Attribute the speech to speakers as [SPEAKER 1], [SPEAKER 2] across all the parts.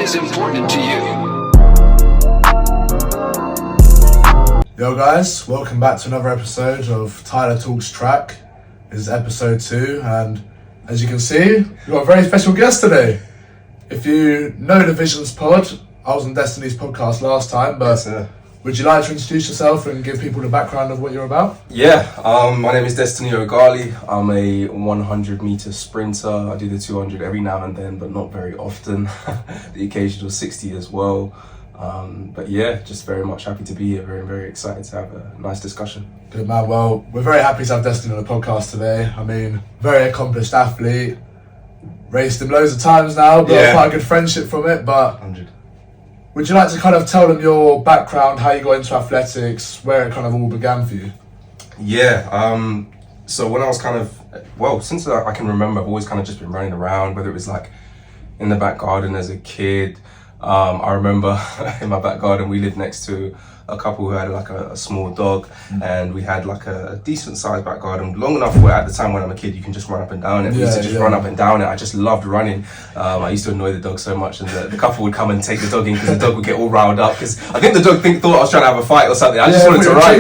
[SPEAKER 1] is important to you.
[SPEAKER 2] Yo guys, welcome back to another episode of Tyler Talks Track. This is episode 2, and as you can see, we've got a very special guest today. If you know the Visions Pod, I was on Destiny's podcast last time, but
[SPEAKER 3] Yes,
[SPEAKER 2] would you like to introduce yourself and give people the background of what you're about?
[SPEAKER 3] Yeah, my name is Destiny Ogali. I'm a 100 meter sprinter. I do the 200 every now and then, but not very often. The occasional 60 as well. But yeah, just very much happy to be here. Very, very excited to have a nice discussion.
[SPEAKER 2] Good man. Well, we're very happy to have Destiny on the podcast today. I mean, very accomplished athlete. Raced him loads of times now, built quite a good friendship from it, but
[SPEAKER 3] 100.
[SPEAKER 2] would you like to kind of tell them your background, how you got into athletics, where it kind of all began for you?
[SPEAKER 3] Yeah, so when I was since I can remember, I've always kind of just been running around, whether it was like in the back garden as a kid. I remember in my back garden, we lived next to a couple who had like a small dog, and we had like a decent sized back garden, long enough where at the time when I'm a kid, you can just run up and down it. We used to just run up and down it. I just loved running. I used to annoy the dog so much, and the couple would come and take the dog in because the dog would get all riled up, because I think the dog thought I was trying to have a fight or something. I just wanted to run.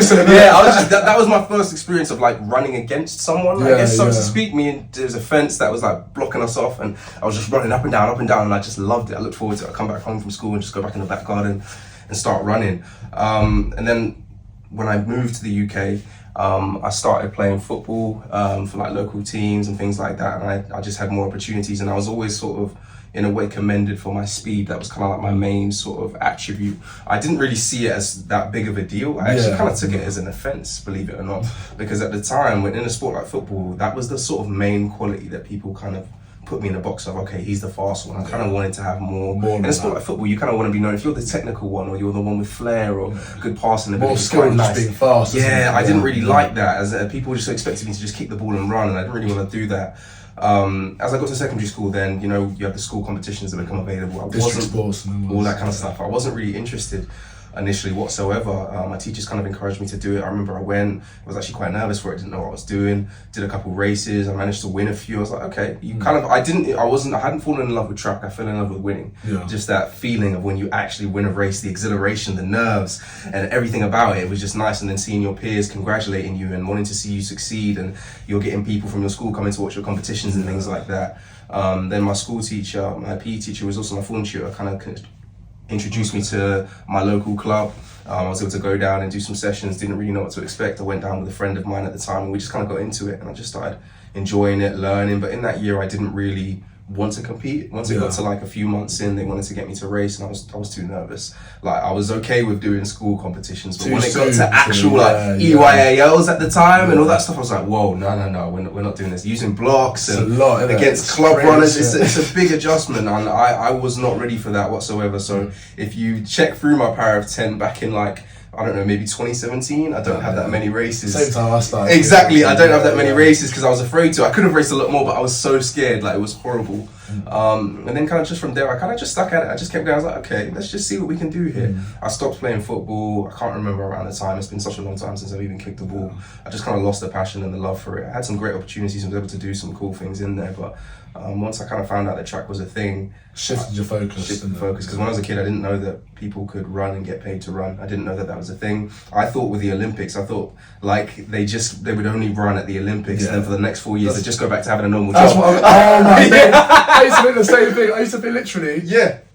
[SPEAKER 3] That was my first experience of like running against someone, I guess, so to speak. There was a fence that was like blocking us off, and I was just running up and down, and I just loved it. I looked forward to it. I'd come back home from school and just go back in the back garden and start running. And then when I moved to the UK, I started playing football for like local teams and things like that, and I just had more opportunities, and I was always sort of in a way commended for my speed. That was kind of like my main sort of attribute. I didn't really see it as that big of a deal. I actually kind of took it as an offense, believe it or not, because at the time, when in a sport like football, that was the sort of main quality that people kind of put me in a box of, okay, he's the fast one. I kind of wanted to have more in a sport like football, you kind of want to be known if you're the technical one, or you're the one with flair or good passing ability.
[SPEAKER 2] More skill than just being fast.
[SPEAKER 3] I didn't really like that, as people just expected me to just kick the ball and run, and I didn't really want to do that. As I got to secondary school, then you have the school competitions that become available. I wasn't
[SPEAKER 2] sports and
[SPEAKER 3] all that kind of stuff. I wasn't really interested initially whatsoever. My teachers kind of encouraged me to do it. I remember I went, I was actually quite nervous for it, didn't know what I was doing, did a couple races, I managed to win a few. I was like, okay, I hadn't fallen in love with track, I fell in love with winning. Just that feeling of when you actually win a race, the exhilaration, the nerves, and everything about it was just nice. And then seeing your peers congratulating you and wanting to see you succeed, and you're getting people from your school coming to watch your competitions and things like that. Then my school teacher, my PE teacher, was also my form tutor, kind of introduced me to my local club. I was able to go down and do some sessions, didn't really know what to expect. I went down with a friend of mine at the time, and we just kind of got into it, and I just started enjoying it, learning. But in that year, I didn't really want to compete. Once it got to like a few months in, they wanted to get me to race, and I was too nervous. Like, I was okay with doing school competitions, but when it got to actual EYALs at the time and all that stuff, I was like, whoa, no, we're not doing this. Using blocks and against club runners, it's a big adjustment, and I was not ready for that whatsoever. So if you check through my Power of 10 back in like, I don't know, maybe 2017, I don't have that many races.
[SPEAKER 2] Same time I started.
[SPEAKER 3] Exactly, I don't have that many races because I was afraid to. I could have raced a lot more, but I was so scared, like it was horrible. And then kind of just from there, I kind of just stuck at it. I just kept going, I was like, okay, let's just see what we can do here. I stopped playing football, I can't remember around the time, it's been such a long time since I've even kicked the ball. I just kind of lost the passion and the love for it. I had some great opportunities and was able to do some cool things in there, but once I kind of found out that track was a thing,
[SPEAKER 2] shifted your focus.
[SPEAKER 3] Because when I was a kid, I didn't know that people could run and get paid to run. I didn't know that was a thing. I thought with the Olympics, like they would only run at the Olympics, and then for the next 4 years, they just go back to having a normal job.
[SPEAKER 2] I used to think the same thing. I used to think literally,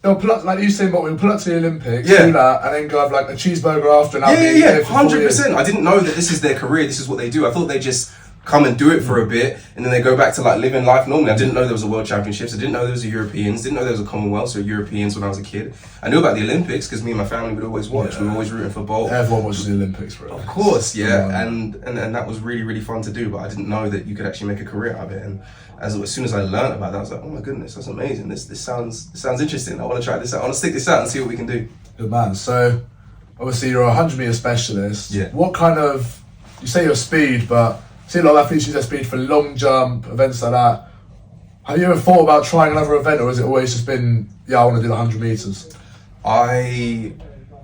[SPEAKER 2] they'll pull up, like Usain Bolt, we'll pull up to the Olympics, do that, and then go have like a cheeseburger after, and
[SPEAKER 3] 100%. I didn't know that this is their career, this is what they do. I thought they just come and do it for a bit, and then they go back to like living life normally. I didn't know there was a World Championships. I didn't know there was a Europeans. Didn't know there was a Commonwealth or Europeans when I was a kid. I knew about the Olympics because me and my family would always watch. We were always rooting for Bolt.
[SPEAKER 2] Everyone watches the Olympics, bro.
[SPEAKER 3] Of course, and that was really, really fun to do. But I didn't know that you could actually make a career out of it. And as soon as I learned about that, I was like, oh my goodness, that's amazing. This sounds interesting. I want to try this out. I want to stick this out and see what we can do.
[SPEAKER 2] Good man. So obviously you're a 100-meter specialist. What kind of, you say your speed, but see a lot of athletes use their speed for long jump, events like that. Have you ever thought about trying another event, or has it always just been, I want to do the 100 meters?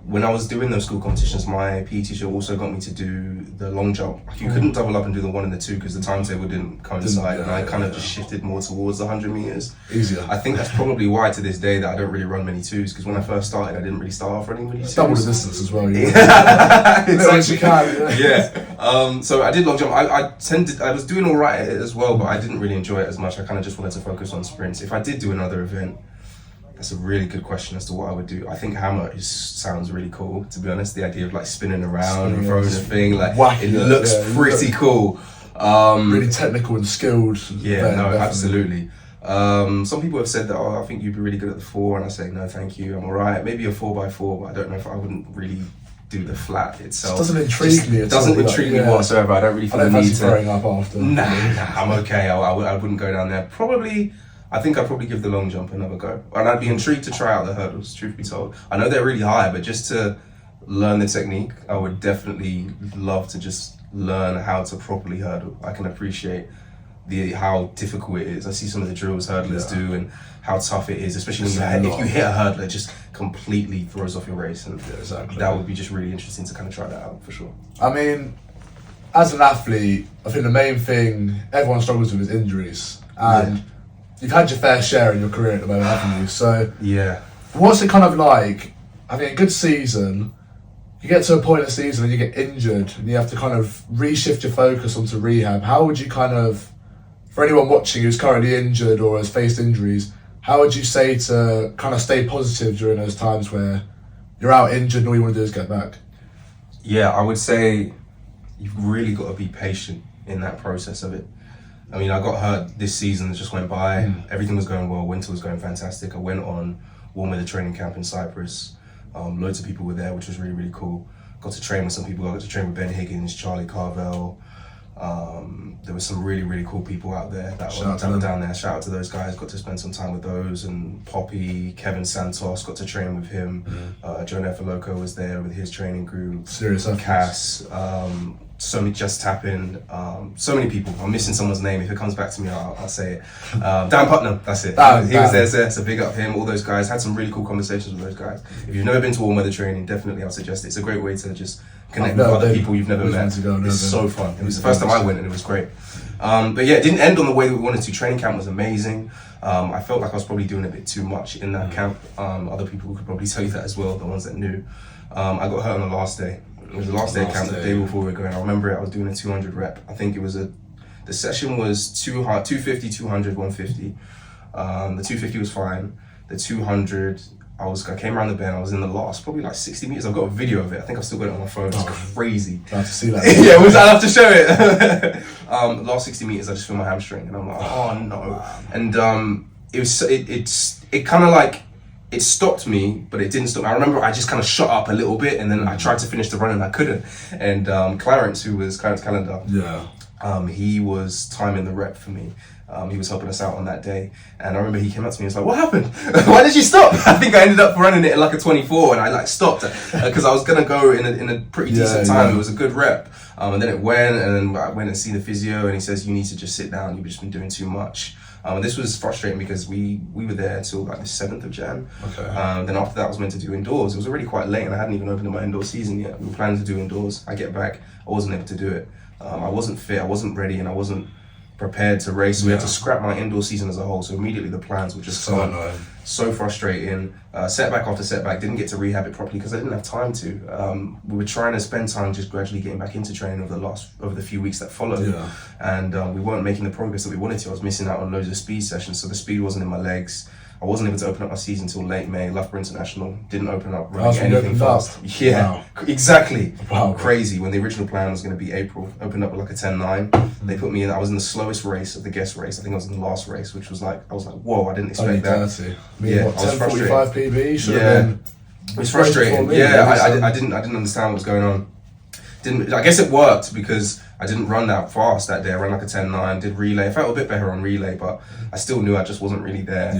[SPEAKER 3] when I was doing those school competitions, my PE teacher also got me to do the long jump. You couldn't double up and do the 1 and the 2 because the timetable didn't coincide, and I kind of just shifted more towards the 100 meters.
[SPEAKER 2] Easier.
[SPEAKER 3] I think that's probably why to this day that I don't really run many 2s, because when I first started, I didn't really start off running many 2s.
[SPEAKER 2] Double the distance as well.
[SPEAKER 3] Exactly. Yeah. So I did long jump. I was doing all right at it as well, but I didn't really enjoy it as much. I kind of just wanted to focus on sprints. If I did do another event, that's a really good question as to what I would do. I think hammer sounds really cool, to be honest. The idea of like spinning around and throwing a thing, like it looks pretty cool.
[SPEAKER 2] Really technical and skilled.
[SPEAKER 3] Yeah,
[SPEAKER 2] event,
[SPEAKER 3] no,
[SPEAKER 2] definitely.
[SPEAKER 3] Absolutely. Some people have said that, I think you'd be really good at the 4, and I say, no, thank you, I'm alright. Maybe a 4x4, but I don't know if I wouldn't really do the flat itself.
[SPEAKER 2] It doesn't intrigue me at all.
[SPEAKER 3] It doesn't intrigue me whatsoever. I don't really feel the need to.
[SPEAKER 2] Throwing up after.
[SPEAKER 3] Nah, I'm okay. I wouldn't go down there. I think I'd probably give the long jump another go. And I'd be intrigued to try out the hurdles, truth be told. I know they're really high, but just to learn the technique, I would definitely love to just learn how to properly hurdle. I can appreciate how difficult it is. I see some of the drills hurdlers do and how tough it is, especially when if you hit a hurdler, it just completely throws off your race. And that would be just really interesting to kind of try that out for sure.
[SPEAKER 2] I mean, as an athlete, I think the main thing everyone struggles with is injuries. And you've had your fair share in your career at the moment, haven't you? So what's it kind of like having a good season? You get to a point in the season and you get injured and you have to kind of reshift your focus onto rehab. How would you kind of, for anyone watching who's currently injured or has faced injuries, how would you say to kind of stay positive during those times where you're out injured and all you want to do is get back?
[SPEAKER 3] Yeah, I would say you've really got to be patient in that process of it. I mean, I got hurt this season that just went by. Everything was going well. Winter was going fantastic. I went on warm weather training camp in Cyprus. Loads of people were there, which was really, really cool. Got to train with some people. I got to train with Ben Higgins, Charlie Carvel. There were some really, really cool people out there that were down there. Shout out to those guys. Got to spend some time with those. And Poppy, Kevin Santos, got to train with him. Joe Nefaloco was there with his training group.
[SPEAKER 2] Serious
[SPEAKER 3] Cass. So many Just Tapping, so many people. I'm missing someone's name. If it comes back to me, I'll say it. Dan Putnam, that's it. He was there, so big up him. All those guys. Had some really cool conversations with those guys. If you've never been to warm weather training, definitely I'll suggest it. It's a great way to just connect with other people you've never met. It's so fun. It was the first time I went and it was great. But yeah, it didn't end on the way that we wanted to. Training camp was amazing. I felt like I was probably doing a bit too much in that camp. Other people could probably tell you that as well, the ones that knew. I got hurt on the last day. It was the last day of camp, the day before we were going. I remember it, I was doing a 200 rep. I think it was the session was 250, 200, 150. The 250 was fine. The 200, I came around the bend, I was in the last, probably like 60 meters. I've got a video of it. I think I've still got it on my phone. It's crazy.
[SPEAKER 2] I have to see that.
[SPEAKER 3] Yeah, I'll have to show it. Last 60 meters, I just feel my hamstring. And I'm like, oh no. And it kind of like, it stopped me, but it didn't stop me. I remember I just kind of shot up a little bit, and then I tried to finish the run and I couldn't. And Clarence, who was Clarence Calendar, he was timing the rep for me. He was helping us out on that day. And I remember he came up to me and was like, what happened? Why did you stop? I think I ended up running it at like a 24 and I like stopped because I was going to go in a pretty decent time. It was a good rep. And then it went, and then I went and see the physio and he says, you need to just sit down. You've just been doing too much. And this was frustrating because we were there till like the 7th of Jan. Then after that I was meant to do indoors. It was already quite late and I hadn't even opened my indoor season yet. We were planning to do indoors. I get back, I wasn't able to do it. I wasn't fit, I wasn't ready, and I wasn't prepared to race. So we had to scrap my indoor season as a whole. So immediately the plans were just gone. So frustrating. Setback after setback. Didn't get to rehab it properly because I didn't have time to. We were trying to spend time just gradually getting back into training over the few weeks that followed. And we weren't making the progress that we wanted to. I was missing out on loads of speed sessions. So the speed wasn't in my legs. I wasn't able to open up my season until late May. Loughborough International didn't open up running anything fast. Exactly. Crazy. When the original plan was going to be April, opened up with like a 10.9. They put me in. I was in the slowest race of the guest race. I think I was in the last race, which was like, I was like, whoa, I didn't expect that.
[SPEAKER 2] I was 10:45 PB. Should have been.
[SPEAKER 3] It was frustrating. I didn't understand what was going on. I guess it worked because I didn't run that fast that day. I ran like a 10.9, did relay. I felt a bit better on relay, but I still knew I just wasn't really there.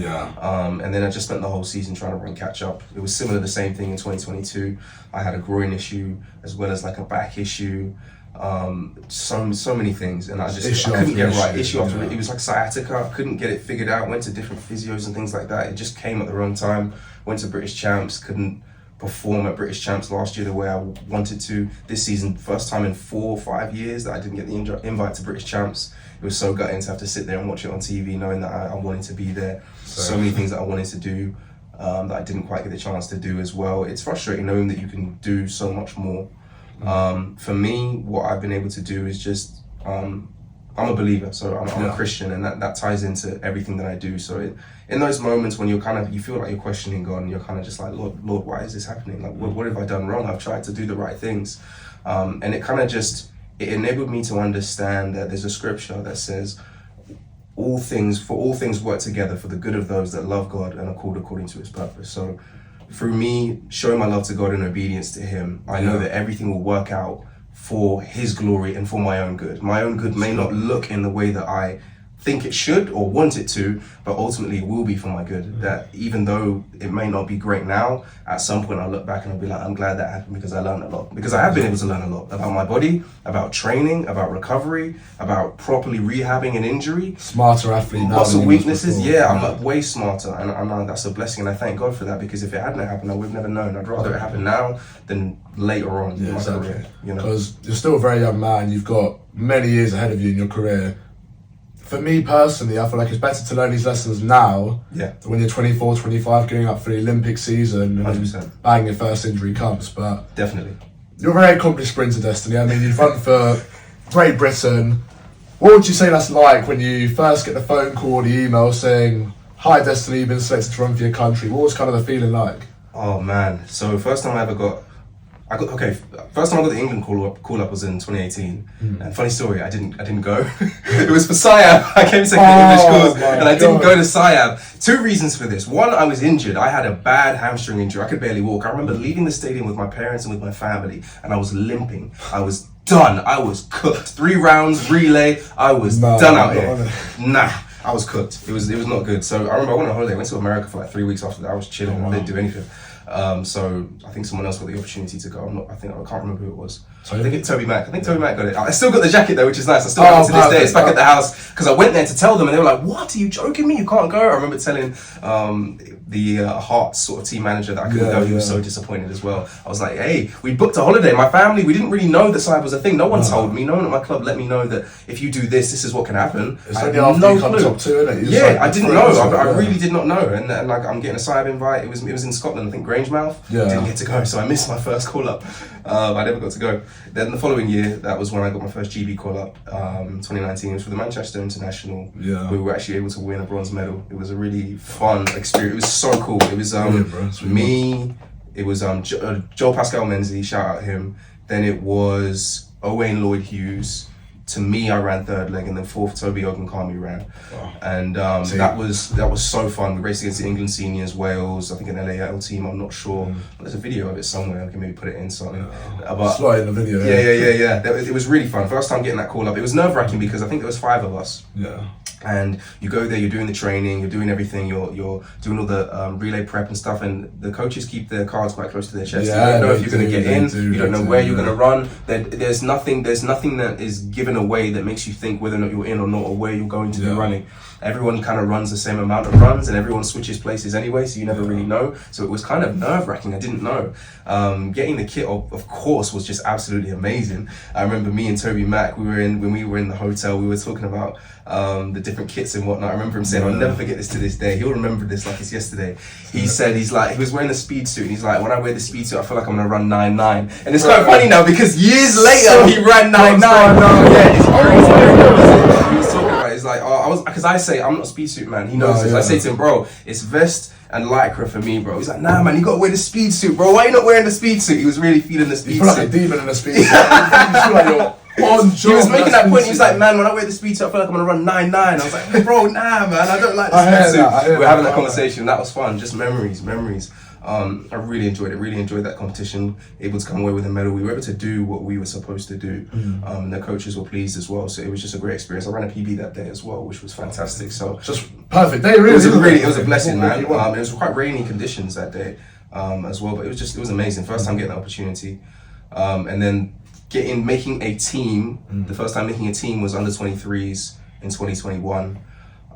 [SPEAKER 3] And then I just spent the whole season trying to run catch up. It was similar, the same thing in 2022. I had a groin issue as well as like a back issue. So many things, and I couldn't get it right. Issue after it was like sciatica. I couldn't get it figured out. Went to different physios and things like that. It just came at the wrong time. Went to British Champs, couldn't perform at British Champs last year the way I wanted to. This season, first time in 4 or 5 years that I didn't get the invite to British Champs. It was so gutting to have to sit there and watch it on TV, knowing that I wanted to be there. So many things that I wanted to do that I didn't quite get the chance to do as well. It's frustrating knowing that you can do so much more. For me, what I've been able to do is just, I'm a believer, so I'm a Christian, and that ties into everything that I do. So in those moments when you feel like you're questioning God, and you're kind of just like, Lord, why is this happening? Like, what have I done wrong? I've tried to do the right things. And it kind of just, it enabled me to understand that there's a scripture that says, all things work together for the good of those that love God and are called according to his purpose. So through me showing my love to God and obedience to him, I know that everything will work out for his glory and for my own good. My own good may not look in the way that I think it should or want it to, but ultimately it will be for my good. That even though it may not be great now, at some point I'll look back and I'll be like, I'm glad that happened because I learned a lot. Because I have been able to learn a lot about my body, about training, about recovery, about properly rehabbing an injury.
[SPEAKER 2] Smarter athlete now.
[SPEAKER 3] Lots of weaknesses. I'm way smarter, and that's a blessing, and I thank God for that, because if it hadn't happened, I would have never known. I'd rather it happen now than later on in my career.
[SPEAKER 2] Because you're still a very young man, you've got many years ahead of you in your career. For me personally, I feel like it's better to learn these lessons now than when you're 24, 25, going up for the Olympic season and 100%. Bang, your first injury comes. But
[SPEAKER 3] definitely,
[SPEAKER 2] you're a very accomplished sprinter, Destiny. I mean, you've run for Great Britain. What would you say that's like when you first get the phone call or the email saying, "Hi, Destiny, you've been selected to run for your country"? What was kind of the feeling like?
[SPEAKER 3] Oh man, so first time I got the England call up was in 2018, and funny story, I didn't go. It was for SIAB. I came second in English course, and I didn't go to SIAB. 2 reasons for this. One, I was injured. I had a bad hamstring injury. I could barely walk. I remember leaving the stadium with my parents and with my family, and I was limping. I was done. I was cooked. 3 rounds relay. I was done out here. I was cooked. It was not good. So I remember I went on holiday. I went to America for like 3 weeks after that. I was chilling. I didn't do anything. So I think someone else got the opportunity to go. I can't remember who it was. I think it's Toby Mac. Toby Mac got it. I still got the jacket though, which is nice. I still have it to this day. It's back at the house because I went there to tell them, and they were like, "What? Are you joking me? You can't go." I remember telling the Hearts sort of team manager that I couldn't go. He was so disappointed as well. I was like, "Hey, we booked a holiday. My family. We didn't really know that SIAB was a thing. No one told me. No one at my club let me know that if you do this, this is what can happen."
[SPEAKER 2] It's only after you come top 2, isn't it?
[SPEAKER 3] Yeah, I didn't know. I really did not know. And like I'm getting a SIAB invite. It was in Scotland. I think Grangemouth. Didn't get to go, so I missed my first call up. I never got to go. Then the following year, that was when I got my first GB call up. 2019, it was for the Manchester International. We were actually able to win a bronze medal. It was a really fun experience. It was so cool. It was me. It was Joel Pascal Menzies. Shout out him. Then it was Owain Lloyd Hughes. To me, I ran 3rd leg, and then 4th, Toby Ogunkami ran. And that was so fun. We raced against the England seniors, Wales, I think an LAL team, I'm not sure. There's a video of it somewhere, I can maybe put it in something.
[SPEAKER 2] Slide in the video.
[SPEAKER 3] Yeah. It was really fun. First time getting that call up. It was nerve-wracking because I think there was 5 of us. And you go there, you're doing the training, you're doing everything, you're doing all the relay prep and stuff, and the coaches keep their cards quite close to their chest. You don't know if you're going to get in, you don't know where you're going to run. There's nothing that is given away that makes you think whether or not you're in or not, or where you're going to be running. Everyone kind of runs the same amount of runs, and everyone switches places anyway, so you never really know. So it was kind of nerve-wracking. I didn't know. Getting the kit, of course, was just absolutely amazing. I remember me and Toby Mac, when we were in the hotel, we were talking about the different kits and whatnot. I remember him saying, I'll never forget this to this day. He'll remember this like it's yesterday. He said, he was wearing the speed suit, and he's like, when I wear the speed suit, I feel like I'm going to run 9.9. And it's quite funny now because years later, he ran 9.9. Yeah, it's crazy. He was talking about it. It's like, because I say, I'm not a speed suit man. He knows this. I say to him, bro, it's vest and lycra for me, bro. He's like, nah, man, you gotta wear the speed suit, bro. Why are you not wearing the speed suit? He was really feeling the speed suit.
[SPEAKER 2] You feel like a demon in the speed suit. You feel like you're on job.
[SPEAKER 3] He was making that point. He was like, man, when I wear the speed suit, I feel like I'm gonna run 9.9. I was like, bro, nah, man, I don't like the speed suit. We're having that conversation. That was fun. Just memories. I really enjoyed it. Really enjoyed that competition. Able to come away with a medal. We were able to do what we were supposed to do. The coaches were pleased as well. So it was just a great experience. I ran a PB that day as well, which was fantastic. So
[SPEAKER 2] just perfect day. Really,
[SPEAKER 3] it was a blessing, man. It was quite rainy conditions that day as well, but it was amazing. First time getting that opportunity, and then making a team. The first time making a team was under 23s in 2021.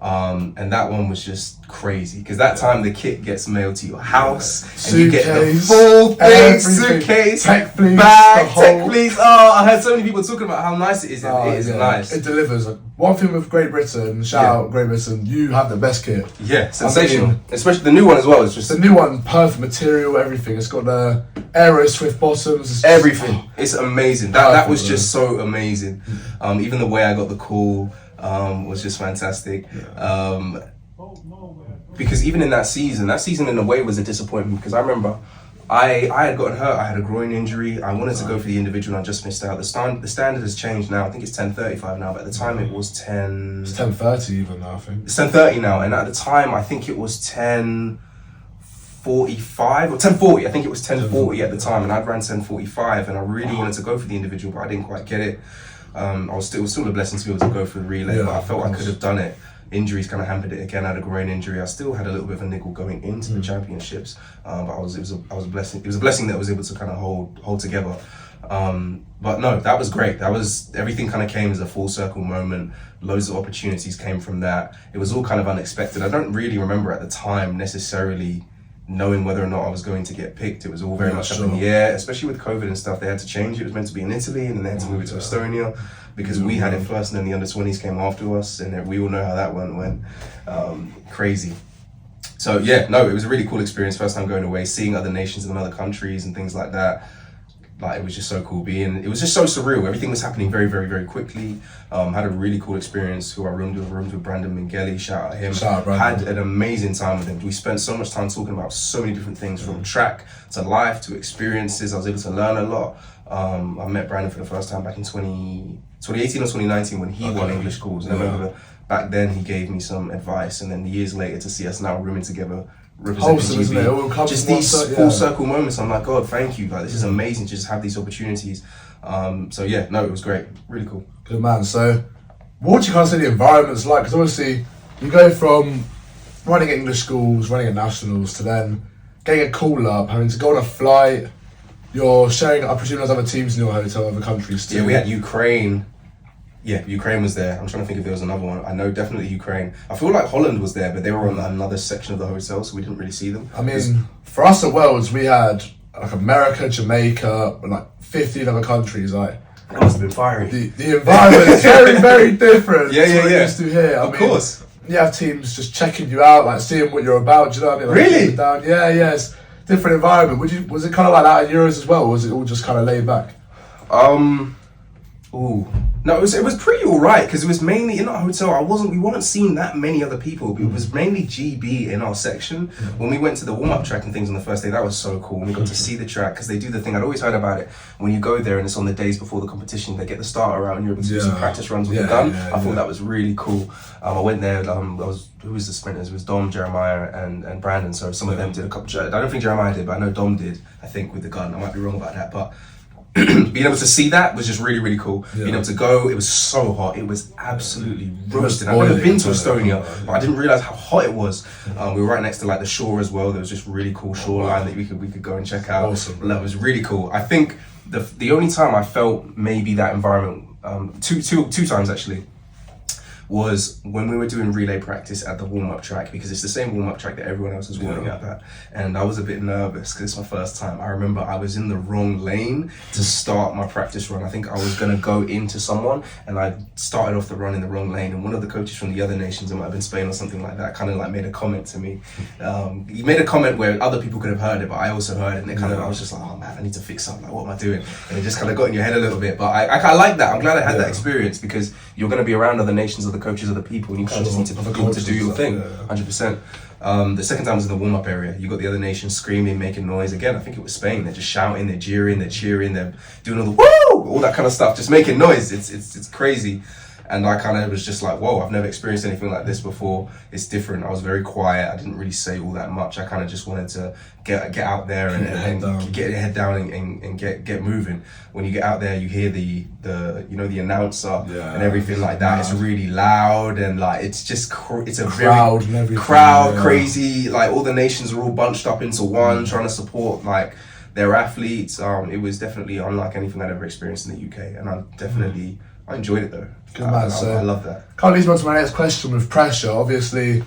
[SPEAKER 3] And that one was just crazy because that time the kit gets mailed to your house and
[SPEAKER 2] Suitcase,
[SPEAKER 3] you get the full thing, suitcase,
[SPEAKER 2] tech fleece,
[SPEAKER 3] bag, tech fleece. Oh, I heard so many people talking about how nice it is. It is nice.
[SPEAKER 2] It delivers. One thing with Great Britain, shout out Great Britain, you have the best kit.
[SPEAKER 3] Yeah, sensational. Especially the new one as well. It's just
[SPEAKER 2] the new one, perfect material, everything. It's got the Aero Swift bottoms.
[SPEAKER 3] Everything. It's amazing. That was just so amazing. Even the way I got the call was just fantastic. Because even in that season in a way was a disappointment because I remember I had gotten hurt. I had a groin injury. I wanted to go for the individual and I just missed out. The standard has changed now. I think it's 10:35 now, but at the time it was 10...
[SPEAKER 2] It's 10:30 even now, I think.
[SPEAKER 3] It's 10:30 now, and at the time I think it was 10:45 or 10:40. I think it was 10:40 at the time, and I'd ran 10:45, and I really wanted to go for the individual, but I didn't quite get it. It was still a blessing to be able to go for the relay, but I felt I could have done it. Injuries kind of hampered it again. I had a groin injury. I still had a little bit of a niggle going into the championships, but it was a blessing. It was a blessing that I was able to kind of hold together. But no, that was great. Everything kind of came as a full circle moment. Loads of opportunities came from that. It was all kind of unexpected. I don't really remember at the time necessarily knowing whether or not I was going to get picked. It was all very much up in the air, especially with COVID and stuff. They had to change it. It was meant to be in Italy and then they had to move it to Estonia because we had it first and then the under-20s came after us, and we all know how that one went. Crazy. So yeah, no, it was a really cool experience. First time going away, seeing other nations and other countries and things like that. Like, it was just so cool it was just so surreal. Everything was happening very, very, very quickly. Had a really cool experience. Who I roomed with Brandon Mingeli, shout out him. Had an amazing time with him. We spent so much time talking about so many different things, from track to life to experiences. I was able to learn a lot. I met Brandon for the first time back in 2018 or 2019 when he won English schools. And I remember back then he gave me some advice, and then years later to see us now rooming together, representing GB. Just these full circle moments. I'm like, God, thank you. Like, this is amazing to just have these opportunities. So yeah, no, it was great. Really cool.
[SPEAKER 2] Good man. So what would you kind of say the environment's like? Because obviously you go from running at English schools, running at nationals, to then getting a call up, having to go on a flight. You're sharing, I presume there's other teams in your hotel, other countries too.
[SPEAKER 3] Yeah, we had Ukraine. Yeah, Ukraine was there. I'm trying to think if there was another one. I know definitely Ukraine. I feel like Holland was there, but they were on another section of the hotel, so we didn't really see them.
[SPEAKER 2] I mean, for us at Worlds, we had like America, Jamaica, and like 15 other countries. Like,
[SPEAKER 3] that must have been fiery.
[SPEAKER 2] The environment is very, very different.
[SPEAKER 3] Yeah.
[SPEAKER 2] Used to here.
[SPEAKER 3] Of course.
[SPEAKER 2] You have teams just checking you out, like seeing what you're about. Do you know what I mean? Like,
[SPEAKER 3] really?
[SPEAKER 2] Down. Yeah. It's different environment. Was it kind of like that at Euros as well? Or was it all just kind of laid back?
[SPEAKER 3] No, it was pretty alright because it was mainly in our hotel. We weren't seeing that many other people. It was mainly GB in our section. When we went to the warm-up track and things on the first day, that was so cool. We got to see the track because they do the thing. I'd always heard about it. When you go there and it's on the days before the competition, they get the starter out and you're able to do some practice runs with the gun. I thought that was really cool. I went there. Who was the sprinters? It was Dom, Jeremiah, and Brandon. So some of them did a couple. I don't think Jeremiah did, but I know Dom did. I think with the gun. I might be wrong about that, but. Being able to see that was just really, really cool. Being able to go, it was so hot. It was absolutely roasting. I've never been to Estonia, but I didn't realize how hot it was. We were right next to like the shore as well. There was just really cool shoreline that we could go and check out.
[SPEAKER 2] Awesome.
[SPEAKER 3] That was really cool. I think the only time I felt maybe that environment, two times actually, was when we were doing relay practice at the warm-up track, because it's the same warm-up track that everyone else was warming up at. And I was a bit nervous because it's my first time. I remember I was in the wrong lane to start my practice run. I think I was going to go into someone and I started off the run in the wrong lane. And one of the coaches from the other nations, it might have been Spain or something like that, kind of like made a comment to me. He made a comment where other people could have heard it, but I also heard it. And it kind of, I was just like, oh man, I need to fix something. Like, what am I doing? And it just kind of got in your head a little bit. But I like that. I'm glad I had that experience because you're going to be around other nations, other coaches, other people, and you kind of just need to do your thing, 100%. The second time was in the warm-up area. You got the other nations screaming, making noise. Again, I think it was Spain. They're just shouting, they're jeering, they're cheering, they're doing all the woo, all that kind of stuff, just making noise. It's crazy. And I kind of was just like, whoa, I've never experienced anything like this before. It's different. I was very quiet. I didn't really say all that much. I kind of just wanted to get out there and get your head down and get moving. When you get out there, you hear the announcer and everything like that. It's really loud and like it's just it's a
[SPEAKER 2] crowd
[SPEAKER 3] crazy. Like all the nations are all bunched up into one, trying to support like their athletes. It was definitely unlike anything I'd ever experienced in the UK, and I'm I enjoyed it though.
[SPEAKER 2] Good man. So
[SPEAKER 3] I love that.
[SPEAKER 2] Kind of leads me on to my next question with pressure. Obviously,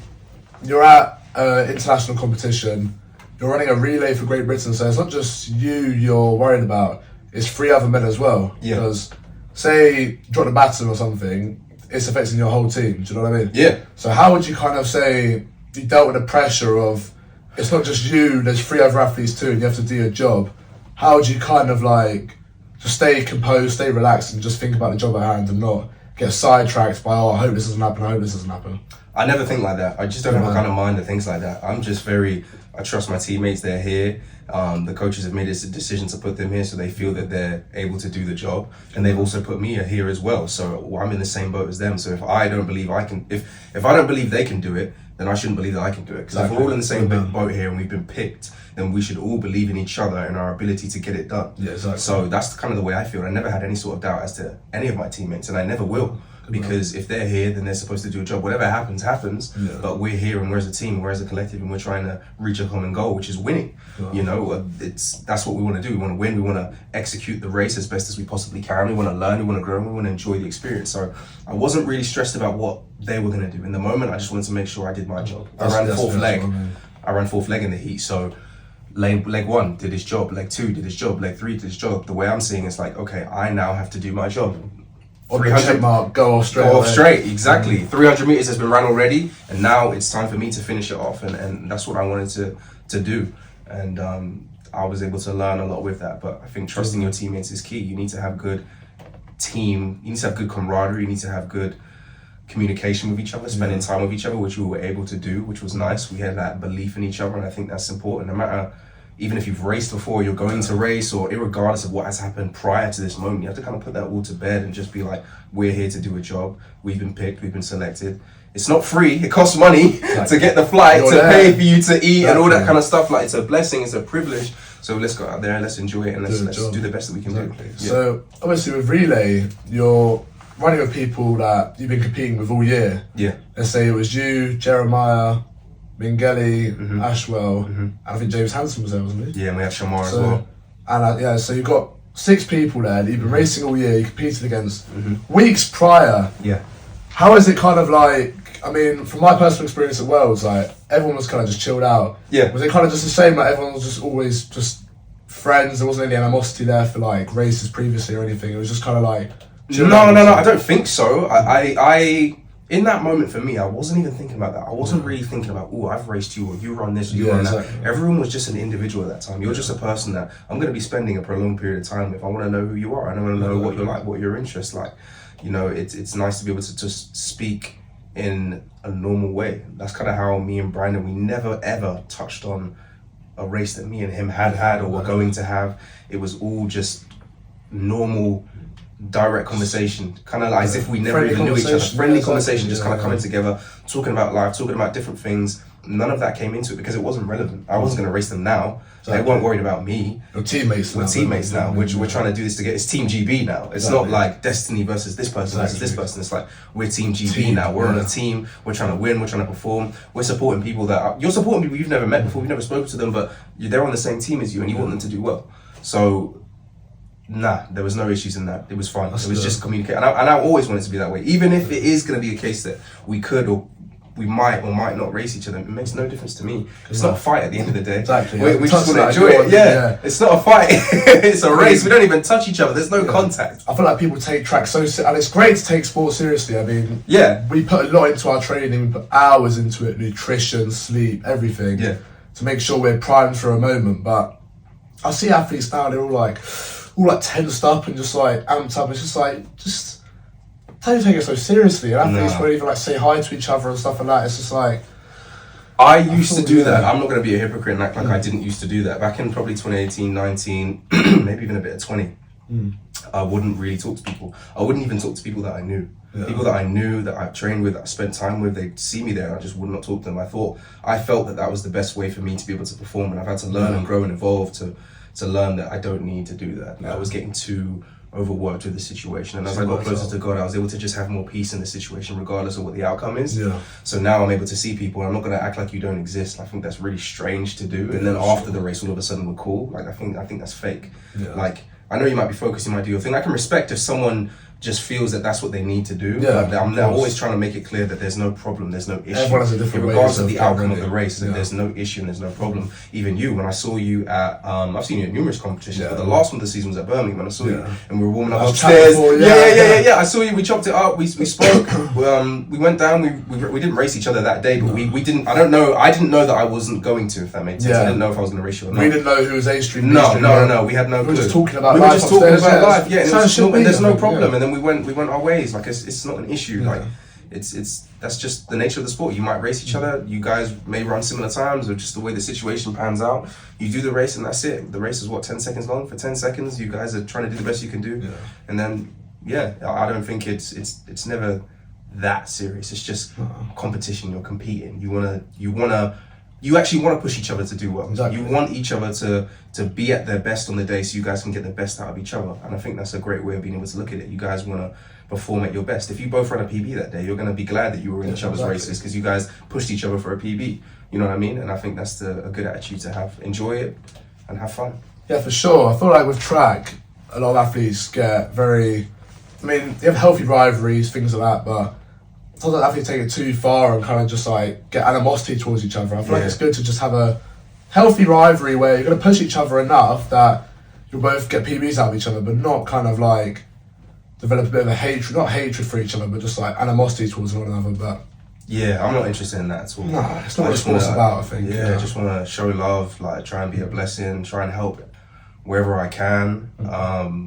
[SPEAKER 2] you're at international competition. You're running a relay for Great Britain, so it's not just you're worried about. It's 3 other men as well.
[SPEAKER 3] Yeah.
[SPEAKER 2] Because say you drop the baton or something, it's affecting your whole team. Do you know what I mean?
[SPEAKER 3] Yeah.
[SPEAKER 2] So how would you kind of say you dealt with the pressure of it's not just you, there's 3 other athletes too, and you have to do your job. How would you kind of like just stay composed, stay relaxed, and just think about the job at hand and not get sidetracked by, I hope this doesn't happen, I hope this doesn't happen?
[SPEAKER 3] I never think like that. I just don't have a kind of mind that thinks like that. I'm just I trust my teammates, they're here. The coaches have made this decision to put them here so they feel that they're able to do the job. And they've also put me here as well. So I'm in the same boat as them. So if I don't believe if I don't believe they can do it, then I shouldn't believe that I can do it. Because if we're all in the same boat here and we've been picked, then we should all believe in each other and our ability to get it done.
[SPEAKER 2] Yeah, exactly.
[SPEAKER 3] So that's kind of the way I feel. I never had any sort of doubt as to any of my teammates, and I never will. Because if they're here, then they're supposed to do a job. Whatever happens.
[SPEAKER 2] Yeah.
[SPEAKER 3] But we're here and we're as a team, we're as a collective, and we're trying to reach a common goal, which is winning. You know, that's what we want to do. We want to win. We want to execute the race as best as we possibly can. We want to learn. We want to grow. And we want to enjoy the experience. So I wasn't really stressed about what they were going to do. In the moment, I just wanted to make sure I did my job. I ran fourth leg in the heat. So leg 1 did his job. Leg 2 did his job. Leg 3 did his job. The way I'm seeing it's like, okay, I now have to do my job.
[SPEAKER 2] 300 mark, go off
[SPEAKER 3] straight, exactly. 300 meters has been run already, and now it's time for me to finish it off, and that's what I wanted to do. And I was able to learn a lot with that. But I think trusting your teammates is key. You need to have good team, you need to have good camaraderie, you need to have good communication with each other, spending time with each other, which we were able to do, which was nice. We had that belief in each other, and I think that's important. No matter, even if you've raced before, you're going to race, or irregardless of what has happened prior to this moment, you have to kind of put that all to bed and just be like, we're here to do a job. We've been picked, we've been selected. It's not free, it costs money to get the flight, to pay for you to eat and all that kind of stuff. Like, it's a blessing, it's a privilege. So let's go out there and let's enjoy it, and let's do the best that we can do. Yeah.
[SPEAKER 2] So obviously with relay, you're running with people that you've been competing with all year.
[SPEAKER 3] Yeah.
[SPEAKER 2] Let's say it was you, Jeremiah, Mingeli, Ashwell, and I think James Hansen was there, wasn't he?
[SPEAKER 3] Yeah, and we have Shamar as well.
[SPEAKER 2] And so you've got 6 people there that you've been racing all year, you competed against. Weeks prior, how is it kind of like, I mean, from my personal experience at Worlds, like, everyone was kind of just chilled out.
[SPEAKER 3] Yeah.
[SPEAKER 2] Was it kind of just the same, like everyone was just always just friends, there wasn't any animosity there for like races previously or anything, it was just kind of like...
[SPEAKER 3] No, I don't think so. I in that moment for me, I wasn't even thinking about that. I wasn't really thinking about, oh, I've raced you, or you run this, or you run that. Everyone was just an individual at that time. You're just a person that I'm going to be spending a prolonged period of time with. I want to know who you are, and I want to know what you're like, what your interests like. You know, it's nice to be able to just speak in a normal way. That's kind of how me and Brandon, we never ever touched on a race that me and him had or were going to have. It was all just normal, direct conversation, kind of like as if we never even knew each other. Friendly conversation, just kind of coming together, talking about life, talking about different things. None of that came into it because it wasn't relevant. I wasn't going to race them now. They weren't worried about me.
[SPEAKER 2] We're teammates
[SPEAKER 3] now. We're trying to do this together. It's Team GB now. It's not like Destiny versus this person versus this person. It's like, we're Team GB now. We're on a team. We're trying to win. We're trying to perform. We're supporting people you're supporting people you've never met before. You've never spoken to them, but they're on the same team as you and you want them to do well. So, nah, there was no issues in that. It was fine. It was just communicating. And I always want it to be that way. Even if it is going to be a case that we could or we might or might not race each other, it makes no difference to me. It's not a fight at the end of the day.
[SPEAKER 2] Exactly.
[SPEAKER 3] We just want to enjoy it. Yeah. It's not a fight. It's a race. We don't even touch each other. There's no contact.
[SPEAKER 2] I feel like people take track so and it's great to take sport seriously. I mean, we put a lot into our training. We put hours into it, nutrition, sleep, everything, to make sure we're primed for a moment. But I see athletes now, they're all like tensed up and just like amped up. It's just like, don't take it so seriously. And athletes won't even like say hi to each other and stuff like that. It's just like,
[SPEAKER 3] I used to do that. I'm not going to be a hypocrite and act like I didn't used to do that. Back in probably 2018, 19, maybe even a bit of 20, I wouldn't really talk to people. I wouldn't even talk to people that I knew. People that I knew, that I trained with, that I spent time with, they'd see me there and I just would not talk to them. I felt that was the best way for me to be able to perform, and I've had to learn and grow and evolve to learn that I don't need to do that. I was getting too overworked with the situation, and as I got closer to God, I was able to just have more peace in the situation regardless of what the outcome is. So now I'm able to see people, and I'm not going to act like you don't exist. I think that's really strange to do, and then after the race all of a sudden we're cool. Like, I think that's fake. Like, I know you might be focused, you might do your thing. I can respect if someone just feels that that's what they need to do.
[SPEAKER 2] Yeah,
[SPEAKER 3] But I'm always trying to make it clear that there's no problem, there's no issue.
[SPEAKER 2] Everyone has a different
[SPEAKER 3] regardless
[SPEAKER 2] ways
[SPEAKER 3] of the
[SPEAKER 2] of
[SPEAKER 3] outcome of
[SPEAKER 2] getting
[SPEAKER 3] the race, that there's no issue and there's no problem. Even you, when I saw you at, I've seen you at numerous competitions, but the last one of the season was at Birmingham, and I saw you, and we were warming up upstairs. Yeah. I saw you. We chopped it up. We spoke. We went down. We didn't race each other that day, but we didn't. I didn't know that I wasn't going to. If that made sense, I didn't know if I was going to race you or not.
[SPEAKER 2] We didn't know who was A stream.
[SPEAKER 3] No. We had no clue.
[SPEAKER 2] We were just talking about
[SPEAKER 3] life.
[SPEAKER 2] We were just talking about
[SPEAKER 3] life. Yeah, and there's no problem.
[SPEAKER 2] Yeah.
[SPEAKER 3] And then we went our ways. Like it's not an issue. Like it's that's just the nature of the sport. You might race each other. You guys may run similar times, or just the way the situation pans out. You do the race, and that's it. The race is 10 seconds long. For 10 seconds, you guys are trying to do the best you can do. And then I don't think it's never that serious. It's just competition. You're competing. You actually want to push each other to do well.
[SPEAKER 2] Exactly.
[SPEAKER 3] You want each other to be at their best on the day, so you guys can get the best out of each other. And I think that's a great way of being able to look at it. You guys want to perform at your best. If you both run a PB that day, you're going to be glad that you were in each other's races, because you guys pushed each other for a PB. You know what I mean? And I think that's a good attitude to have. Enjoy it and have fun.
[SPEAKER 2] Yeah, for sure. I feel like with track, a lot of athletes get very... I mean, they have healthy rivalries, things like that, but sometimes athletes take it too far and kind of just like get animosity towards each other. I feel like it's good to just have a healthy rivalry where you're going to push each other enough that you'll both get PBs out of each other, but not kind of like develop a bit of a hatred, not hatred for each other, but just like animosity towards one another. But
[SPEAKER 3] yeah, I'm not interested in that at all.
[SPEAKER 2] No, it's not what sport's about, I think.
[SPEAKER 3] Yeah, I just want to show love, like try and be a blessing, try and help wherever I can,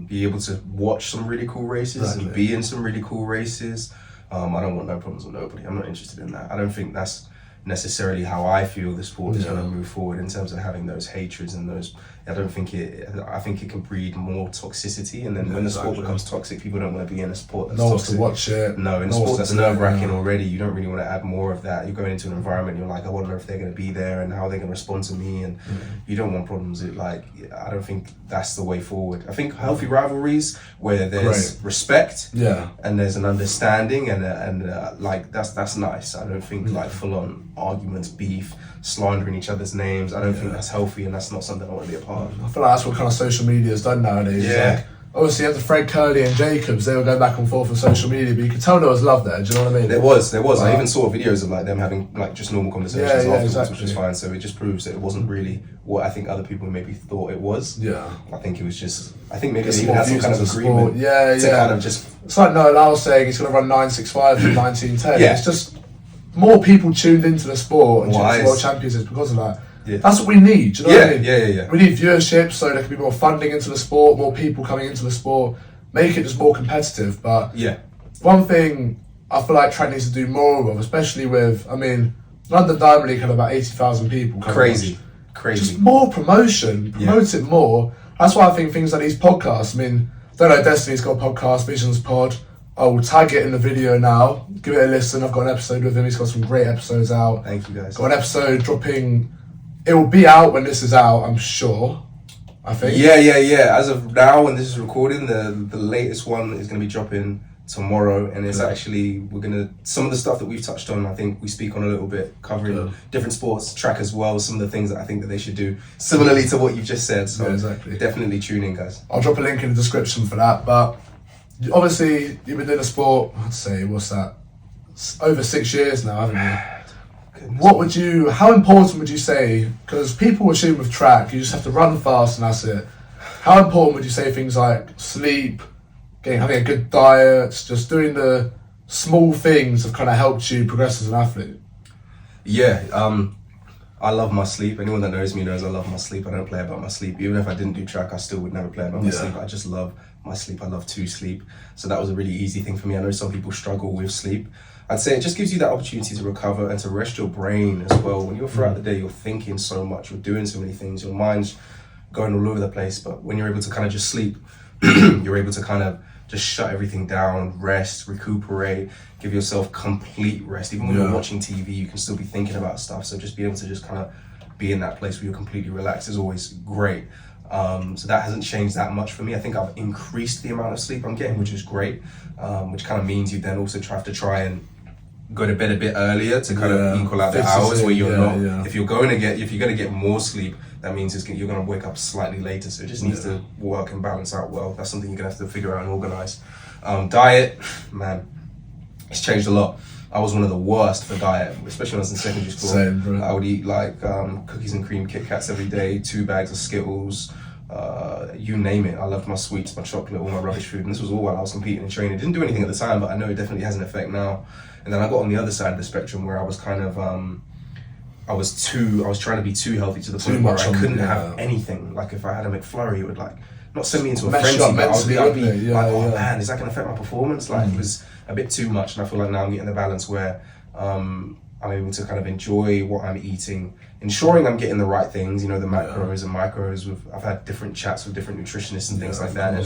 [SPEAKER 3] be able to watch some really cool races and be in some really cool races. I don't want no problems with nobody. I'm not interested in that. I don't think that's necessarily how I feel the sport is going to move forward in terms of having those hatreds and those. I think it can breed more toxicity, and then when the sport becomes toxic, people don't want to be in a sport that's toxic.
[SPEAKER 2] To watch it.
[SPEAKER 3] No, in a sport that's nerve-wracking already, you don't really want to add more of that. You're going into an environment, you're like, I wonder if they're going to be there and how they're going to respond to me, and you don't want problems. I don't think that's the way forward. I think healthy rivalries where there's respect, and there's an understanding, and like that's nice. I don't think like full-on arguments, beef, slandering each other's names. I don't think that's healthy, and that's not something I want to be a part of.
[SPEAKER 2] I feel like that's what kind of social media has done nowadays. Like, obviously, you have the Fred Curley and Jacobs, they were going back and forth on social media, but you could tell there was love there. Do you know what I mean?
[SPEAKER 3] There was. I even saw videos of like them having like just normal conversations afterwards, which is fine. So it just proves that it wasn't really what I think other people maybe thought it was. Yeah. I think it was just. I think maybe they even had some kind of agreement. To kind of just. It's
[SPEAKER 2] like Noel Lau saying he's going to run 9.65 in 19.10. It's just more people tuned into the sport and world champions is because of that. That's what we need. Do you know what I mean? We need viewership so there can be more funding into the sport, more people coming into the sport, make it just more competitive. But one thing I feel like track needs to do more of, especially with, I mean, London Diamond League had about 80,000 people.
[SPEAKER 3] Crazy.
[SPEAKER 2] Just more promotion, promote it more. That's why I think things like these podcasts, I mean, I don't know, Destiny's got a podcast, Visions Pod. I will tag it in the video now. Give it a listen. I've got an episode with him. He's got some great episodes out.
[SPEAKER 3] Thank you, guys.
[SPEAKER 2] Got an episode dropping. It will be out when this is out, I'm sure. I think.
[SPEAKER 3] Yeah. As of now, when this is recording, the latest one is going to be dropping tomorrow, and it's actually some of the stuff that we've touched on. I think we speak on a little bit, covering different sports, track as well. Some of the things that I think that they should do, similarly to what you just said. So definitely tune in, guys.
[SPEAKER 2] I'll drop a link in the description for that. But obviously, you've been doing a sport. I'd say what's that? Over 6 years now, haven't you? How important would you say, because people assume with track, you just have to run fast and that's it. How important would you say things like sleep, having a good diet, just doing the small things have kind of helped you progress as an athlete?
[SPEAKER 3] I love my sleep. Anyone that knows me knows I love my sleep. I don't play about my sleep. Even if I didn't do track, I still would never play about my sleep. I just love my sleep. I love to sleep. So that was a really easy thing for me. I know some people struggle with sleep. I'd say it just gives you that opportunity to recover and to rest your brain as well. When you're throughout the day, you're thinking so much, you're doing so many things, your mind's going all over the place. But when you're able to kind of just sleep, you're able to kind of just shut everything down, rest, recuperate, give yourself complete rest. Even when you're watching TV, you can still be thinking about stuff. So just being able to just kind of be in that place where you're completely relaxed is always great. So that hasn't changed that much for me. I think I've increased the amount of sleep I'm getting, which is great, which kind of means you then also have to try and go to bed a bit earlier to kind of equal out the hours where you're not. If you're going to get more sleep, that means you're going to wake up slightly later. So it just needs to work and balance out well. That's something you're going to have to figure out and organize. Diet, man, it's changed a lot. I was one of the worst for diet, especially when I was in secondary school.
[SPEAKER 2] Same, bro.
[SPEAKER 3] I would eat like cookies and cream Kit Kats every day, 2 bags of Skittles, you name it. I loved my sweets, my chocolate, all my rubbish food, and this was all while I was competing and training. Didn't do anything at the time, but I know it definitely has an effect now. And then I got on the other side of the spectrum where I was kind of, I was trying to be too healthy to the point where I couldn't have anything. Like if I had a McFlurry, it would like not send me into a frenzy, but I'd be like, oh man, is that going to affect my performance? Like it was a bit too much, and I feel like now I'm getting the balance where I'm able to kind of enjoy what I'm eating, ensuring I'm getting the right things, you know, the macros and micros. I've had different chats with different nutritionists and things like that. And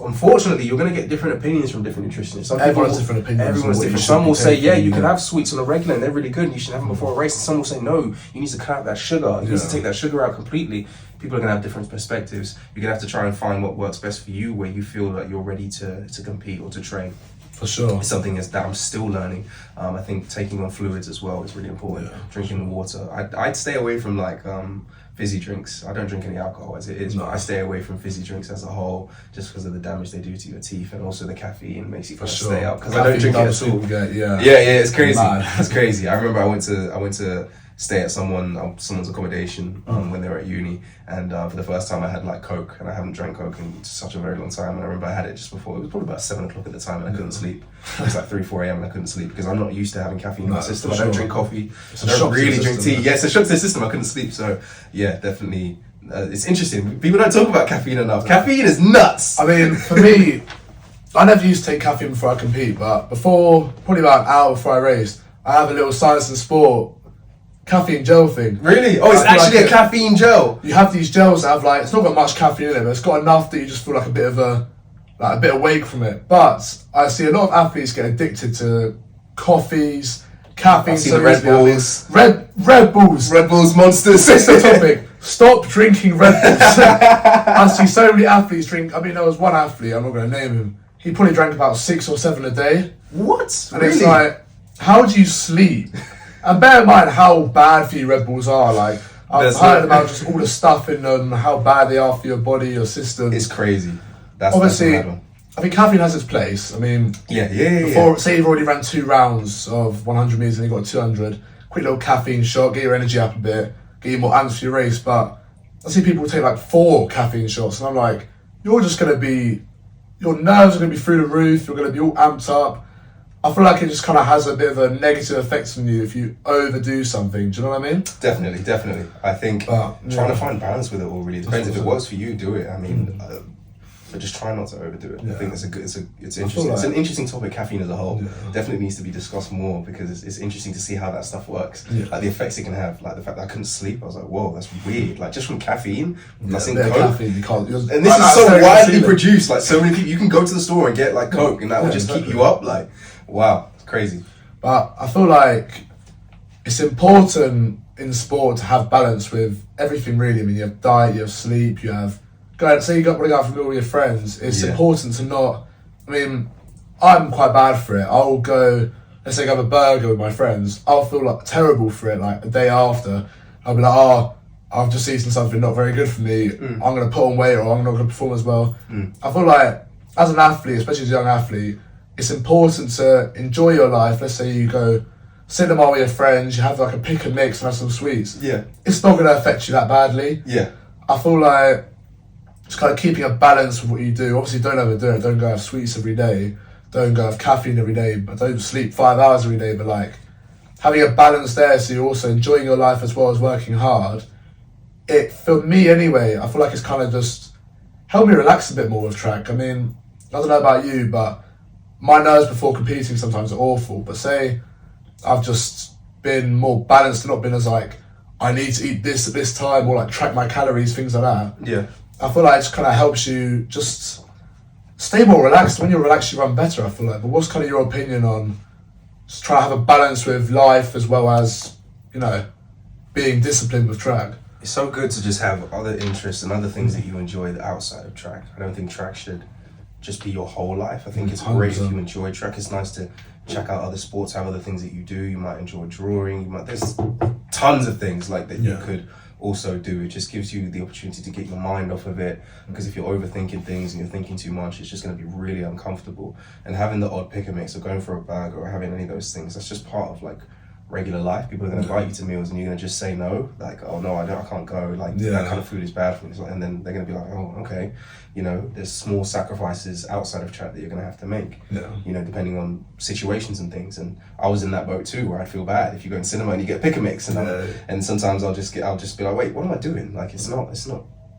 [SPEAKER 3] unfortunately, you're going to get different opinions from different nutritionists.
[SPEAKER 2] Everyone's different opinions.
[SPEAKER 3] Everyone's different. Some will say, you can have sweets on a regular and they're really good and you should have them before a race. And some will say, no, you need to cut out that sugar. You need to take that sugar out completely. People are going to have different perspectives. You're going to have to try and find what works best for you, where you feel like you're ready to compete or to train.
[SPEAKER 2] For sure.
[SPEAKER 3] It's something that I'm still learning. I think taking on fluids as well is really important. Drinking the water. I'd stay away from like fizzy drinks. I don't drink any alcohol as it is, but I stay away from fizzy drinks as a whole just because of the damage they do to your teeth, and also the caffeine makes you kind of stay up. Because I don't drink it at all. It's crazy. It's crazy. I remember I went to stay at someone's accommodation when they were at uni, and for the first time I had like Coke, and I haven't drank Coke in such a very long time. And I remember I had it just before, it was probably about 7 o'clock at the time, and I couldn't sleep. It was like 3-4 a.m. and I couldn't sleep because I'm not used to having caffeine in my system. I don't drink coffee, I don't really drink tea. It's a shock to the system. I couldn't sleep. So yeah, definitely it's interesting. People don't talk about caffeine enough. Caffeine is nuts.
[SPEAKER 2] I mean, for me, I never used to take caffeine before I compete, but probably about an hour before I race, I have a little science and sport caffeine gel thing.
[SPEAKER 3] Really? Oh, it's actually a caffeine gel.
[SPEAKER 2] You have these gels that have like, it's not got much caffeine in it, but it's got enough that you just feel like a bit awake from it. But I see a lot of athletes get addicted to coffees, caffeine.
[SPEAKER 3] The Red Bulls.
[SPEAKER 2] Red Bulls.
[SPEAKER 3] Red Bulls monsters.
[SPEAKER 2] It's the topic. Stop drinking Red Bulls. I see so many athletes drink. I mean, there was one athlete, I'm not going to name him. He probably drank about 6 or 7 a day.
[SPEAKER 3] What?
[SPEAKER 2] And it's like, how do you sleep? And bear in mind how bad for you Red Bulls are. Like, I've heard about just all the stuff in them, how bad they are for your body, your system.
[SPEAKER 3] It's crazy.
[SPEAKER 2] Obviously, I think caffeine has its place. I mean, say you've already ran 2 rounds of 100 meters and you've got 200, quick little caffeine shot, get your energy up a bit, get you more amped for your race. But I see people take like 4 caffeine shots, and I'm like, your nerves are going to be through the roof, you're going to be all amped up. I feel like it just kind of has a bit of a negative effect on you if you overdo something. Do you know what I mean?
[SPEAKER 3] Definitely. I think trying to find balance with it all really depends. If it works for you, do it. I mean, but just try not to overdo it. I think it's interesting. It's an interesting topic, caffeine as a whole. Definitely needs to be discussed more because it's interesting to see how that stuff works. Like the effects it can have. Like the fact that I couldn't sleep, I was like, whoa, that's weird. Like just from caffeine, nothing Coke.
[SPEAKER 2] Caffeine, you can't.
[SPEAKER 3] And this is so widely produced. Like so many people, you can go to the store and get like Coke, and that will just keep you up. Like. Wow, it's crazy.
[SPEAKER 2] But I feel like it's important in sport to have balance with everything really. I mean, you have diet, you have sleep, you have... Say you want to go out for a meal with your friends, it's important to not... I mean, I'm quite bad for it. I'll go, let's say I have a burger with my friends, I'll feel like terrible for it, like a day after. I'll be like, oh, I've just eaten something not very good for me, I'm going to put on weight or I'm not going to perform as well. I feel like, as an athlete, especially as a young athlete, it's important to enjoy your life. Let's say you go cinema with your friends, you have like a pick and mix and have some sweets.
[SPEAKER 3] Yeah.
[SPEAKER 2] It's not going to affect you that badly.
[SPEAKER 3] Yeah.
[SPEAKER 2] I feel like just kind of keeping a balance with what you do. Obviously, don't overdo it. Don't go have sweets every day. Don't go have caffeine every day. But don't sleep 5 hours every day. But like having a balance there so you're also enjoying your life as well as working hard. For me anyway, I feel like it's kind of just helped me relax a bit more with track. I mean, I don't know about you, but my nerves before competing sometimes are awful, but say I've just been more balanced and not been as like, I need to eat this at this time or like track my calories, things like that.
[SPEAKER 3] Yeah.
[SPEAKER 2] I feel like it just kind of helps you just stay more relaxed. When you're relaxed, you run better, I feel like. But what's kind of your opinion on just trying to have a balance with life as well as, you know, being disciplined with track?
[SPEAKER 3] It's so good to just have other interests and other things that you enjoy outside of track. I don't think track should just be your whole life. I think it's 100%. Great if you enjoy track. It's nice to check out other sports, have other things that you do. You might enjoy drawing. There's tons of things like that you could also do. It just gives you the opportunity to get your mind off of it, because if you're overthinking things and you're thinking too much, it's just going to be really uncomfortable. And having the odd pick and mix, or going for a burger, or having any of those things, that's just part of like regular life. People are going to invite you to meals and you're going to just say no, like, oh no, I can't go, like that kind of food is bad for me. And then they're going to be like, oh, okay, you know, there's small sacrifices outside of track that you're going to have to make, you know, depending on situations and things. And I was in that boat too, where I'd feel bad if you go in cinema and you get a pick and mix, and sometimes I'll just be like, wait, what am I doing? Like, it's not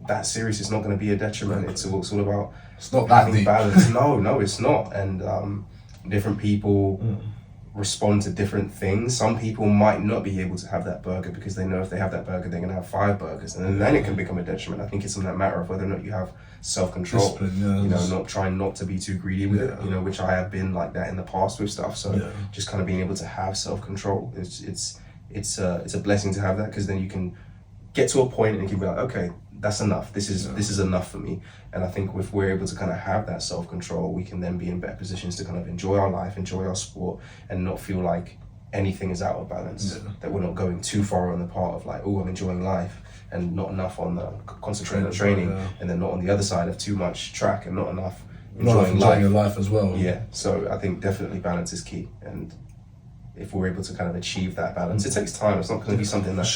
[SPEAKER 3] that serious. It's not going to be a detriment. It's all about,
[SPEAKER 2] it's not that deep.
[SPEAKER 3] Balance. No, it's not. And different people respond to different things. Some people might not be able to have that burger because they know if they have that burger, they're going to have 5 burgers, and then it can become a detriment. I think it's in that matter of whether or not you have self-control, you know, not trying not to be too greedy with it, you know, which I have been like that in the past with stuff. So just kind of being able to have self-control, it's a blessing to have that, because then you can get to a point and you can be like, okay, that's enough. This is enough for me. And I think if we're able to kind of have that self-control, we can then be in better positions to kind of enjoy our life, enjoy our sport, and not feel like anything is out of balance. That we're not going too far on the part of like, oh, I'm enjoying life, and not enough on the concentrating on training, and then not on the other side of too much track and not enough enjoying
[SPEAKER 2] your life as well.
[SPEAKER 3] Yeah. So I think definitely balance is key. And if we're able to kind of achieve that balance, it takes time. It's not going to be something that,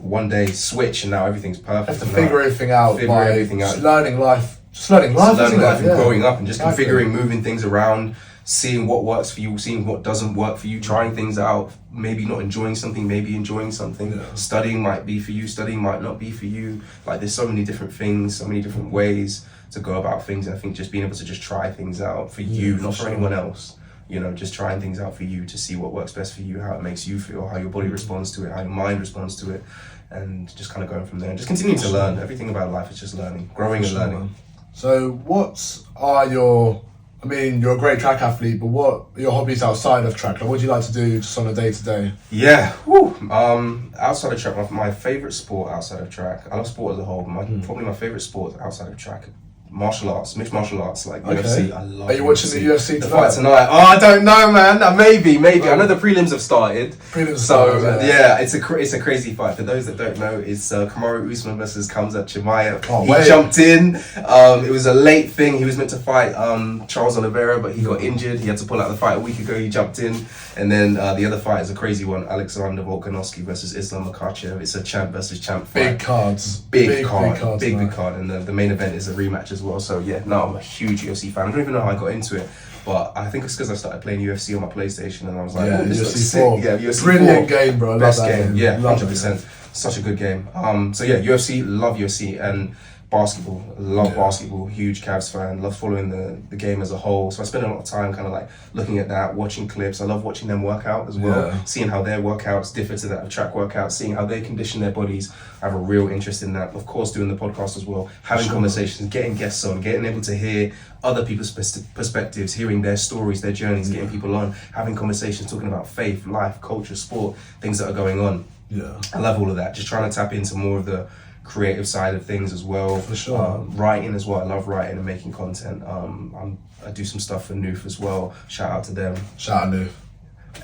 [SPEAKER 3] one day switch and now everything's perfect.
[SPEAKER 2] You have to figure everything out by just learning life. Just learning life
[SPEAKER 3] and growing up, and just configuring, moving things around, seeing what works for you, seeing what doesn't work for you, trying things out, maybe not enjoying something, maybe enjoying something. Studying might be for you, studying might not be for you. Like, there's so many different things, so many different ways to go about things. And I think just being able to just try things out for you, not for anyone else. You know, just trying things out for you to see what works best for you, how it makes you feel, how your body responds to it, how your mind responds to it, and just kind of going from there. And just continuing to learn. Everything about life is just learning, growing and learning.
[SPEAKER 2] So you're a great track athlete, but what are your hobbies outside of track? Like, what do you like to do just on a day-to-day?
[SPEAKER 3] Yeah, outside of track, my favourite sport outside of track, I love sport as a whole, but probably my favourite sport outside of track, martial arts, mixed martial arts, like UFC. I love. Are you
[SPEAKER 2] watching the UFC tonight?
[SPEAKER 3] The fight tonight? Oh, I don't know, man. Maybe. I know the prelims have started. It's a crazy fight. For those that don't know, it's Kamaru Usman versus Khamzat Chimaev. He jumped in. It was a late thing. He was meant to fight Charles Oliveira, but he got injured. He had to pull out the fight a week ago. He jumped in, and then the other fight is a crazy one: Alexander Volkanovski versus Islam Makhachev. It's a champ versus champ fight.
[SPEAKER 2] Big cards.
[SPEAKER 3] Big card. And the main event is a rematch as well. So I'm a huge UFC fan. I don't even know how I got into it, but I think it's because I started playing UFC on my PlayStation, and I was like, this looks sick. UFC
[SPEAKER 2] brilliant game, bro.
[SPEAKER 3] Best game. 100%. Such a good game. UFC, love UFC, and basketball, love basketball, huge Cavs fan, love following the game as a whole. So I spend a lot of time kind of like looking at that, watching clips. I love watching them work out as well, seeing how their workouts differ to that of track workouts, seeing how they condition their bodies. I have a real interest in that. Of course, doing the podcast as well, having conversations, getting guests on, getting able to hear other people's perspectives, hearing their stories, their journeys, getting people on, having conversations, talking about faith, life, culture, sport, things that are going on. I love all of that. Just trying to tap into more of the creative side of things as well.
[SPEAKER 2] For sure.
[SPEAKER 3] Writing as well. I love writing and making content. I do some stuff for Noof as well. Shout out to them.
[SPEAKER 2] Shout out Noof.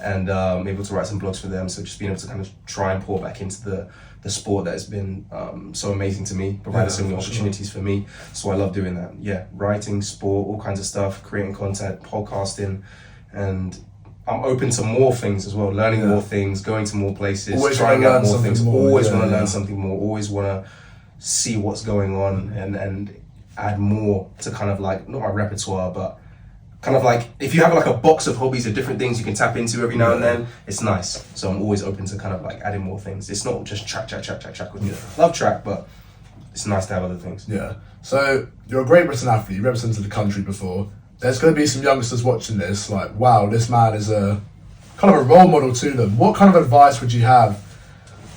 [SPEAKER 3] And I'm able to write some blogs for them. So just being able to kind of try and pour back into the sport that has been so amazing to me, provided so many opportunities for me. So I love doing that. Yeah, writing, sport, all kinds of stuff, creating content, podcasting, and I'm open to more things as well, learning more things, going to more places, trying out more things. Always want to learn something more, always want to see what's going on and add more to kind of like, not my repertoire, but kind of like, if you have like a box of hobbies of different things you can tap into every now and then, it's nice. So I'm always open to kind of like adding more things. It's not just track with me. Love track, but it's nice to have other things.
[SPEAKER 2] Yeah. So you're a Great Britain athlete, you represented the country before. There's going to be some youngsters watching this, like, wow, this man is a kind of a role model to them. What kind of advice would you have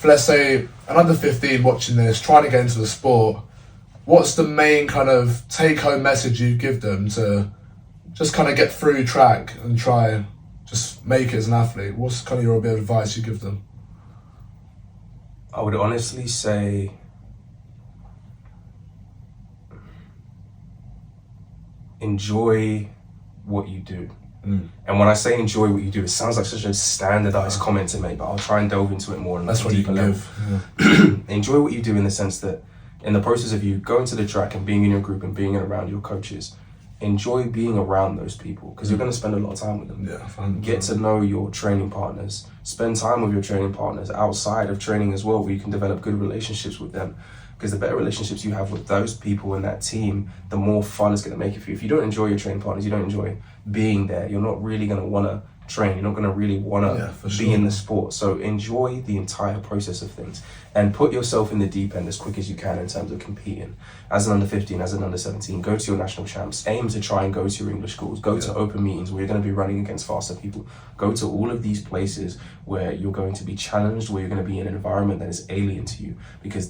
[SPEAKER 2] for, let's say, an under 15 watching this, trying to get into the sport? What's the main kind of take-home message you give them to just kind of get through track and try and just make it as an athlete? What's kind of your bit of advice you give them?
[SPEAKER 3] I would honestly say enjoy what you do. And when I say enjoy what you do, it sounds like such a standardized comment to make, but I'll try and delve into it more on a deeper level. Enjoy what you do in the sense that in the process of you going to the track and being in your group and being around your coaches, enjoy being around those people because you're going to spend a lot of time with them. Get to know your training partners. Spend time with your training partners outside of training as well, where you can develop good relationships with them. Because the better relationships you have with those people and that team, the more fun it's going to make it for you. If you don't enjoy your training partners, you don't enjoy being there, you're not really going to want to train. You're not going to really want to be in the sport. So enjoy the entire process of things and put yourself in the deep end as quick as you can in terms of competing. As an under 15, as an under 17, go to your national champs. Aim to try and go to your English schools. Go to open meetings where you're going to be running against faster people. Go to all of these places where you're going to be challenged, where you're going to be in an environment that is alien to you, because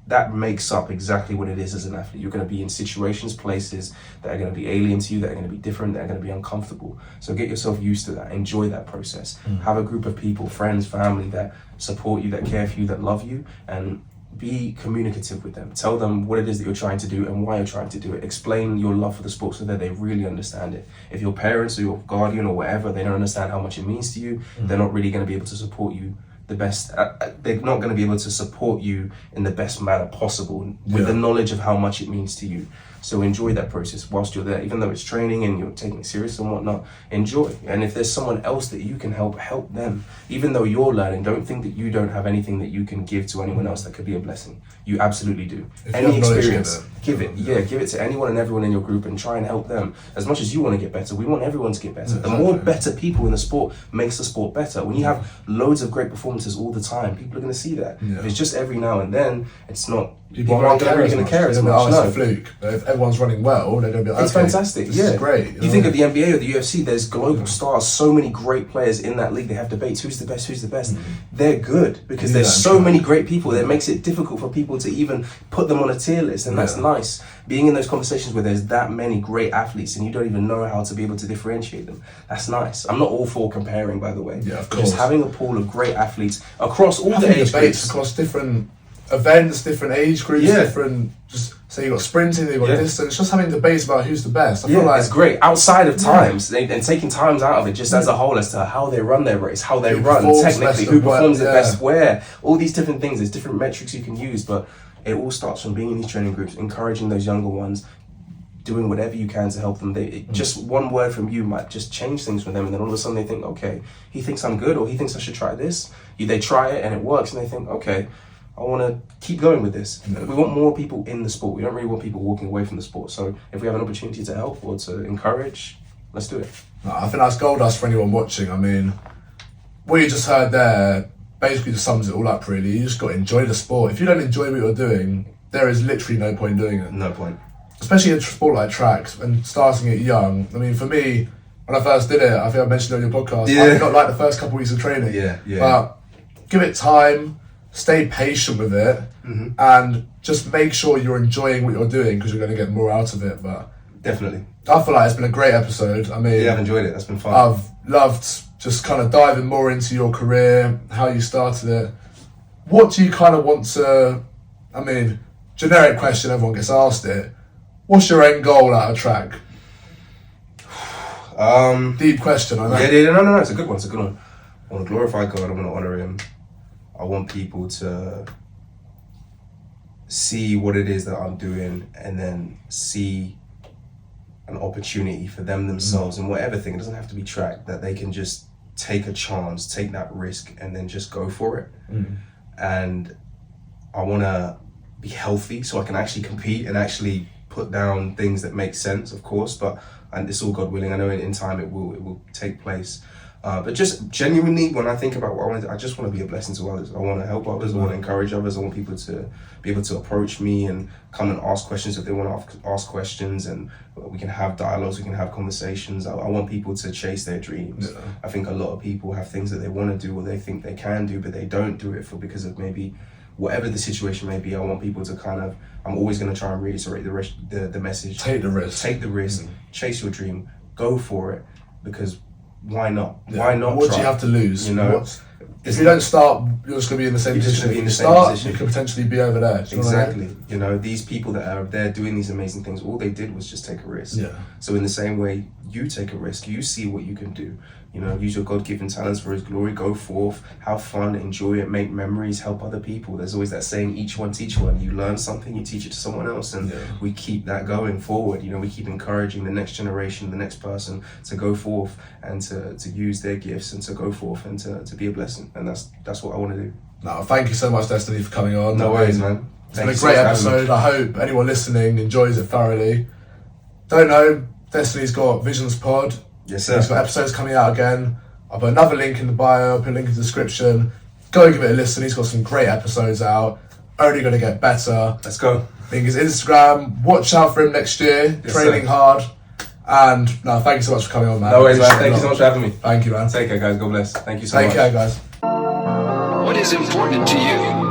[SPEAKER 3] that makes up exactly what it is as an athlete. You're going to be in situations, places that are going to be alien to you, that are going to be different, that are going to be uncomfortable. So get yourself used to that. Enjoy that process. Have a group of people, friends, family that support you, that care for you, that love you, and be communicative with them. Tell them what it is that you're trying to do and why you're trying to do it. Explain your love for the sport so that they really understand it. If your parents or your guardian or whatever, they don't understand how much it means to you, they're not really going to be able to support you the best. They're not going to be able to support you in the best manner possible with the knowledge of how much it means to you. So enjoy that process whilst you're there, even though it's training and you're taking it serious and whatnot. Enjoy. And if there's someone else that you can help them. Even though you're learning, don't think that you don't have anything that you can give to anyone else that could be a blessing. You absolutely do. Any experience, give it. Give it to anyone and everyone in your group and try and help them. As much as you want to get better, we want everyone to get better. The more better people in the sport makes the sport better. When you have loads of great performances all the time, people are going to see that. If it's just every now and then, it's not. People aren't really going to care as much.
[SPEAKER 2] It's a fluke. But if everyone's running well, they're going to be like,
[SPEAKER 3] it's fantastic.
[SPEAKER 2] This is great.
[SPEAKER 3] You think of the NBA or the UFC, there's global stars, so many great players in that league. They have debates, who's the best? They're good because there's so many great people that makes it difficult for people to even put them on a tier list, and that's nice. Being in those conversations where there's that many great athletes and you don't even know how to be able to differentiate them, that's nice. I'm not all for comparing, by the way.
[SPEAKER 2] Yeah, of course.
[SPEAKER 3] Just having a pool of great athletes across all the age groups.
[SPEAKER 2] Across different events, different age groups, different, just say you've got sprinting, you've got distance, just having debates about who's the best. I feel like
[SPEAKER 3] it's great. Outside of times, and taking times out of it just as a whole as to how they run their race, how they run, technically, who performs it best where, all these different things, there's different metrics you can use, but it all starts from being in these training groups, encouraging those younger ones, doing whatever you can to help them. Just one word from you might just change things for them, and then all of a sudden they think, okay, he thinks I'm good, or he thinks I should try this. They try it and it works, and they think, okay, I want to keep going with this. We want more people in the sport. We don't really want people walking away from the sport. So if we have an opportunity to help or to encourage, let's do it.
[SPEAKER 2] I think that's gold dust for anyone watching. I mean, what you just heard there basically just sums it all up, really. You just got to enjoy the sport. If you don't enjoy what you're doing, there is literally no point doing it.
[SPEAKER 3] No point.
[SPEAKER 2] Especially in a sport like tracks and starting it young. I mean, for me, when I first did it, I think I mentioned it on your podcast, I did not like the first couple of weeks of training. But give it time, stay patient with it, and just make sure you're enjoying what you're doing because you're going to get more out of it. But
[SPEAKER 3] definitely,
[SPEAKER 2] I feel like it's been a great episode. I mean,
[SPEAKER 3] I've enjoyed it. That's been fun.
[SPEAKER 2] I've loved just kind of diving more into your career, how you started it. What do you kind of want to? I mean, generic question, everyone gets asked it. What's your end goal out of track? Deep question, I know.
[SPEAKER 3] No, it's a good one. I want to glorify God. I want to honor Him. I want people to see what it is that I'm doing and then see an opportunity for them themselves in whatever thing. It doesn't have to be track, that they can just take a chance, take that risk, and then just go for it. And I want to be healthy so I can actually compete and actually put down things that make sense, of course, and it's all God willing. I know in time it will take place. But just genuinely, when I think about what I want to do, I just want to be a blessing to others. I want to help others. I want to encourage others. I want people to be able to approach me and come and ask questions if they want to ask questions, and we can have dialogues, we can have conversations. I want people to chase their dreams. I think a lot of people have things that they want to do or they think they can do, but they don't do it because of maybe whatever the situation may be. I want people to I'm always going to try and reiterate the message.
[SPEAKER 2] Take the risk.
[SPEAKER 3] Chase your dream. Go for it, because why not? Why not?
[SPEAKER 2] What do you have to lose?
[SPEAKER 3] You know,
[SPEAKER 2] if you don't start, you're just going to be in the same
[SPEAKER 3] You're just
[SPEAKER 2] position.
[SPEAKER 3] gonna be
[SPEAKER 2] If
[SPEAKER 3] in
[SPEAKER 2] you
[SPEAKER 3] the same
[SPEAKER 2] start,
[SPEAKER 3] position.
[SPEAKER 2] you could potentially be over there. Do you know what I mean?
[SPEAKER 3] Exactly. You know, these people that are there doing these amazing things, all they did was just take a risk.
[SPEAKER 2] Yeah.
[SPEAKER 3] So in the same way, you take a risk, you see what you can do. You know, use your God-given talents for His glory. Go forth, have fun, enjoy it, make memories, help other people. There's always that saying, each one teach one. You learn something, you teach it to someone else, and we keep that going forward. You know, we keep encouraging the next generation, the next person to go forth and to use their gifts and to go forth and to be a blessing. And that's what I want to do.
[SPEAKER 2] No, thank you so much, Destiny, for coming on.
[SPEAKER 3] No worries, man.
[SPEAKER 2] It's been a great episode. I hope anyone listening enjoys it thoroughly. Don't know, Destiny's got Visions Pod.
[SPEAKER 3] Yes, sir.
[SPEAKER 2] He's got episodes coming out again. I'll put another link in the bio, I'll put a link in the description. Go and give it a listen. He's got some great episodes out. Only going to get better.
[SPEAKER 3] Let's go.
[SPEAKER 2] Link his Instagram. Watch out for him next year.
[SPEAKER 3] Yes,
[SPEAKER 2] Training
[SPEAKER 3] sir.
[SPEAKER 2] hard. And no, thank you so much for coming on, man.
[SPEAKER 3] No worries, man.
[SPEAKER 2] Appreciate it
[SPEAKER 3] Thank
[SPEAKER 2] a
[SPEAKER 3] you so
[SPEAKER 2] lot.
[SPEAKER 3] much for having me.
[SPEAKER 2] Thank you, man.
[SPEAKER 3] Take care, guys. God bless. Thank you so much.
[SPEAKER 2] Take care, guys.
[SPEAKER 1] What is important to you?